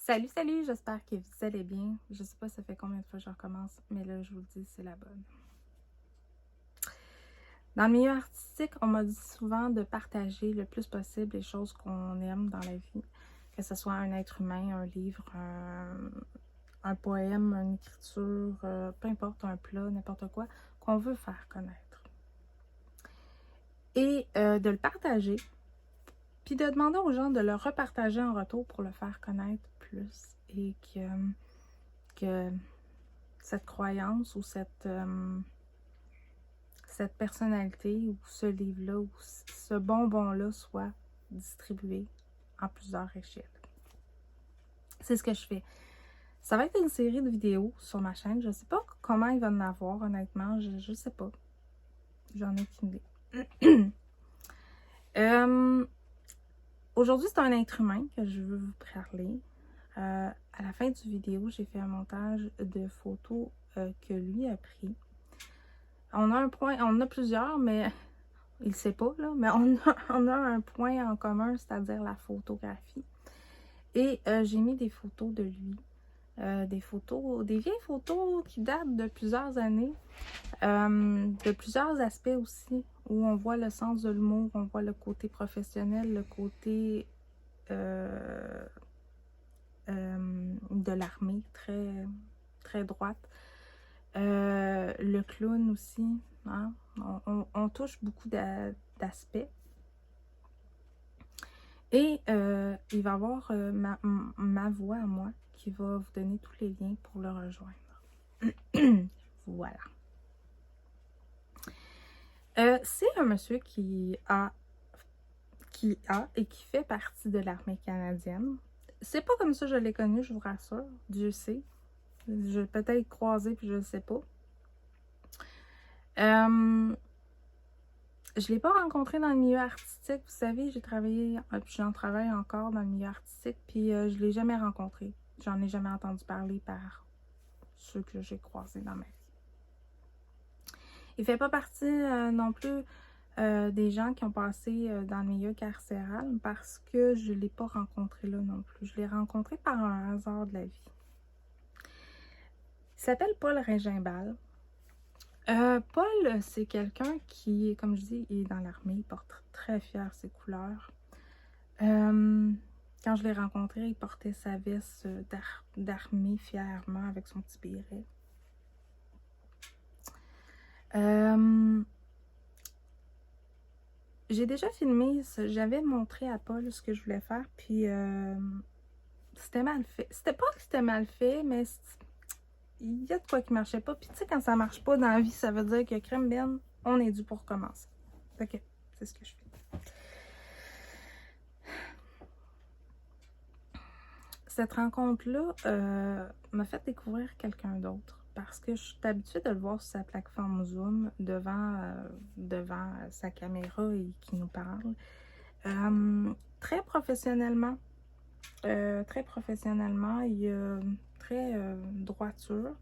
Salut, salut, j'espère que vous allez bien. Je sais pas ça fait combien de fois que je recommence, mais là, je vous le dis, c'est la bonne. Dans le milieu artistique, on m'a dit souvent de partager le plus possible les choses qu'on aime dans la vie, que ce soit un être humain, un livre, un poème, une écriture, peu importe, un plat, n'importe quoi, qu'on veut faire connaître. Et de le partager, puis de demander aux gens de le repartager en retour pour le faire connaître plus et que cette croyance ou cette personnalité ou ce livre-là ou ce bonbon-là soit distribué en plusieurs échelles. C'est ce que je fais. Ça va être une série de vidéos sur ma chaîne. Je ne sais pas comment il va en avoir, honnêtement. Je ne sais pas. J'en ai aucune idée. Aujourd'hui, c'est un être humain que je veux vous parler. À la fin du vidéo, j'ai fait un montage de photos que lui a pris. On a un point, on a plusieurs, mais il ne sait pas, là, mais on a un point en commun, c'est-à-dire la photographie. Et j'ai mis des photos de lui, des vieilles photos qui datent de plusieurs années, de plusieurs aspects aussi, où on voit le sens de l'humour, on voit le côté professionnel, le côté de l'armée, très, très droite. Le clown aussi, hein? On touche beaucoup d'aspects. Et il va y avoir ma voix à moi qui va vous donner tous les liens pour le rejoindre. Voilà. C'est un monsieur qui a et qui fait partie de l'armée canadienne. C'est pas comme ça que je l'ai connu, je vous rassure. Dieu sait. Je l'ai peut-être croisé puis je ne sais pas. Je ne l'ai pas rencontré dans le milieu artistique. Vous savez, j'ai travaillé, puis j'en travaille encore dans le milieu artistique, puis je ne l'ai jamais rencontré. J'en ai jamais entendu parler par ceux que j'ai croisés dans ma vie. Il ne fait pas partie non plus des gens qui ont passé dans le milieu carcéral parce que je ne l'ai pas rencontré là non plus. Je l'ai rencontré par un hasard de la vie. Il s'appelle Paul Régimbal. Paul, c'est quelqu'un qui, comme je dis, il est dans l'armée, il porte très fier ses couleurs. Quand je l'ai rencontré, il portait sa veste d'armée fièrement avec son petit béret. J'ai déjà filmé, j'avais montré à Paul ce que je voulais faire, puis c'était mal fait. C'était pas que c'était mal fait, mais il y a de quoi qui marchait pas. Puis tu sais, quand ça marche pas dans la vie, ça veut dire que crème ben, on est dû pour recommencer. Ok, c'est ce que je fais. Cette rencontre-là m'a fait découvrir quelqu'un d'autre parce que je suis habituée de le voir sur sa plateforme Zoom devant sa caméra et qui nous parle. Très professionnellement, il est très droiture,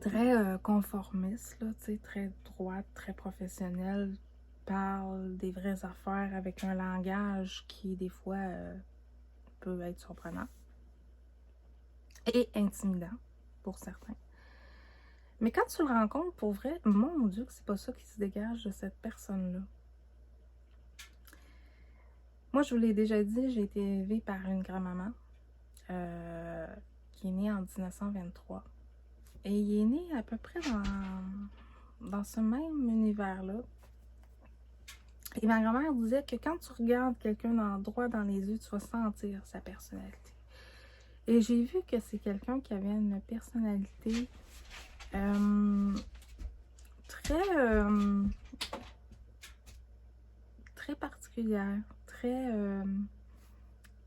très conformiste, là, très droite, très professionnelle, parle des vraies affaires avec un langage qui, des fois, peut être surprenant et intimidant pour certains. Mais quand tu le rencontres, pour vrai, mon Dieu, que c'est pas ça qui se dégage de cette personne-là. Moi, je vous l'ai déjà dit, j'ai été élevée par une grand-maman qui est née en 1923. Et il est né à peu près dans ce même univers-là. Et ma grand-mère disait que quand tu regardes quelqu'un droit dans les yeux, tu vas sentir sa personnalité. Et j'ai vu que c'est quelqu'un qui avait une personnalité très particulière, très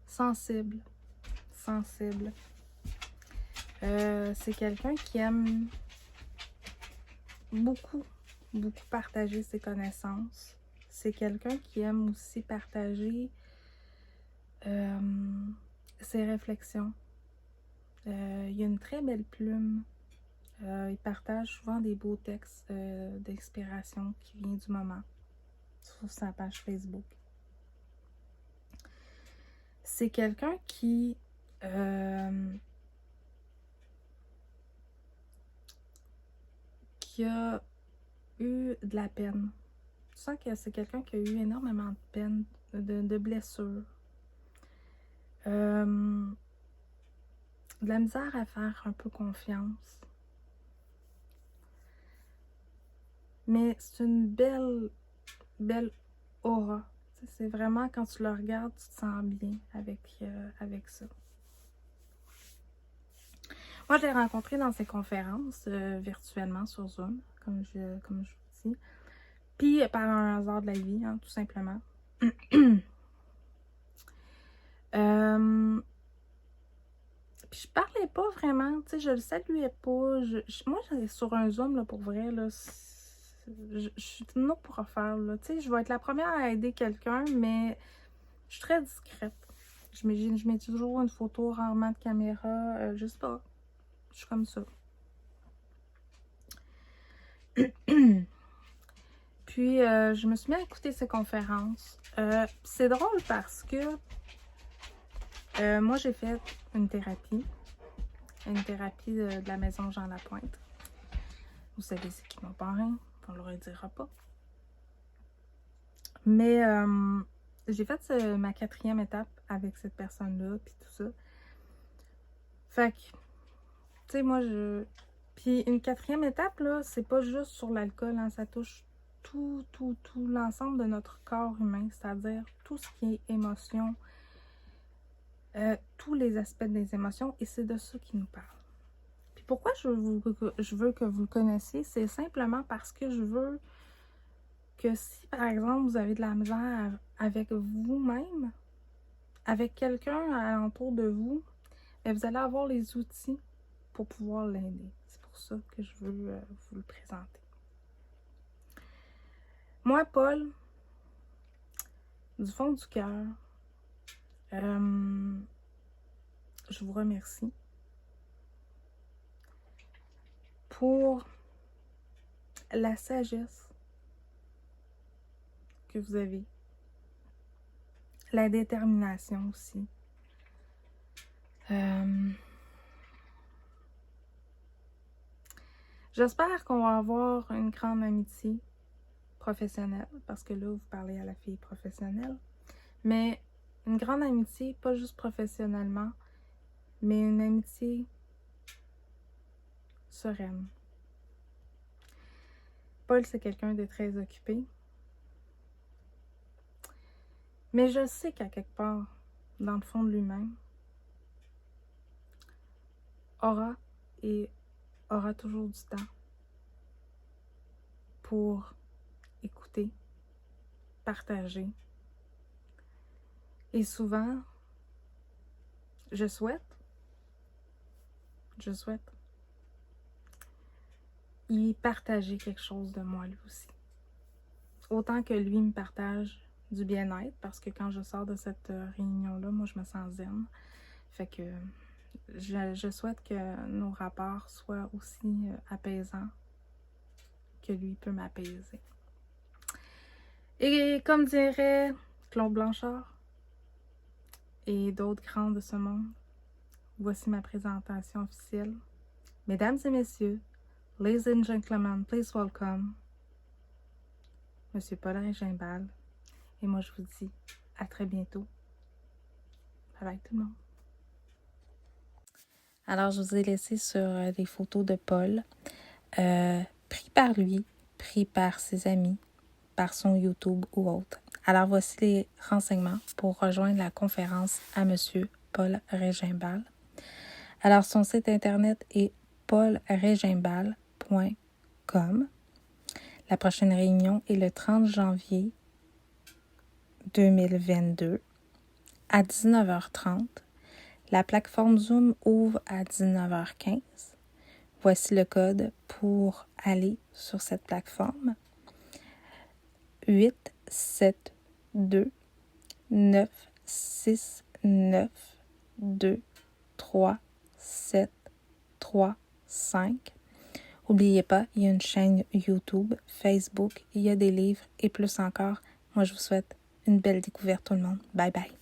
sensible. C'est quelqu'un qui aime beaucoup partager ses connaissances. C'est quelqu'un qui aime aussi partager ses réflexions. Il a une très belle plume. Il partage souvent des beaux textes d'inspiration qui viennent du moment sur sa page Facebook. c'est quelqu'un qui a eu de la peine. Tu sens que c'est quelqu'un qui a eu énormément de peine, de blessures. De la misère à faire un peu confiance. Mais c'est une belle aura. C'est vraiment, quand tu le regardes, tu te sens bien avec ça. Moi, je l'ai rencontré dans ses conférences virtuellement sur Zoom, comme je vous dis. Puis par un hasard de la vie, hein, tout simplement. Puis je parlais pas vraiment, tu sais, je le saluais pas. Moi, j'étais sur un Zoom, là, pour vrai, là, je suis une autre pour refaire, là. Tu sais, je vais être la première à aider quelqu'un, mais je suis très discrète. Je mets toujours une photo, rarement de caméra, je sais pas. Je suis comme ça. Puis, je me suis mis à écouter ses conférences. C'est drôle parce que moi, j'ai fait une thérapie de la maison Jean Lapointe. Vous savez c'est qui mon parrain, on ne le redira pas. Mais j'ai fait ma 4e étape avec cette personne-là, puis tout ça. Fait que, tu sais, moi, Puis une 4e étape, là, c'est pas juste sur l'alcool, hein, ça touche tout l'ensemble de notre corps humain, c'est-à-dire tout ce qui est émotion, tous les aspects des émotions, et c'est de ça qu'il nous parle. Puis pourquoi je veux que vous le connaissiez, c'est simplement parce que je veux que si, par exemple, vous avez de la misère avec vous-même, avec quelqu'un alentour de vous, bien, vous allez avoir les outils pour pouvoir l'aider. C'est pour ça que je veux vous le présenter. Moi, Paul, du fond du cœur, je vous remercie pour la sagesse que vous avez, la détermination aussi. J'espère qu'on va avoir une grande amitié professionnelle, parce que là, vous parlez à la fille professionnelle, mais une grande amitié, pas juste professionnellement, mais une amitié sereine. Paul, c'est quelqu'un de très occupé, mais je sais qu'à quelque part, dans le fond de lui-même, aura toujours du temps pour écouter, partager. Et souvent, je souhaite y partager quelque chose de moi lui aussi. Autant que lui me partage du bien-être, parce que quand je sors de cette réunion-là, moi je me sens zen. Fait que je souhaite que nos rapports soient aussi apaisants que lui peut m'apaiser. Et comme dirait Claude Blanchard et d'autres grands de ce monde, voici ma présentation officielle. Mesdames et messieurs, ladies and gentlemen, please welcome Monsieur Paul Régimbal. Et moi, je vous dis à très bientôt. Bye bye tout le monde. Alors, je vous ai laissé sur des photos de Paul, pris par lui, pris par ses amis, par son YouTube ou autre. Alors, voici les renseignements pour rejoindre la conférence à Monsieur Paul Régimbal. Alors, son site internet est paulregimbal.com. La prochaine réunion est le 30 janvier 2022 à 19h30. La plateforme Zoom ouvre à 19h15. Voici le code pour aller sur cette plateforme. 872-969-2375. N'oubliez pas, il y a une chaîne YouTube, Facebook, il y a des livres et plus encore. Moi, je vous souhaite une belle découverte tout le monde. Bye bye.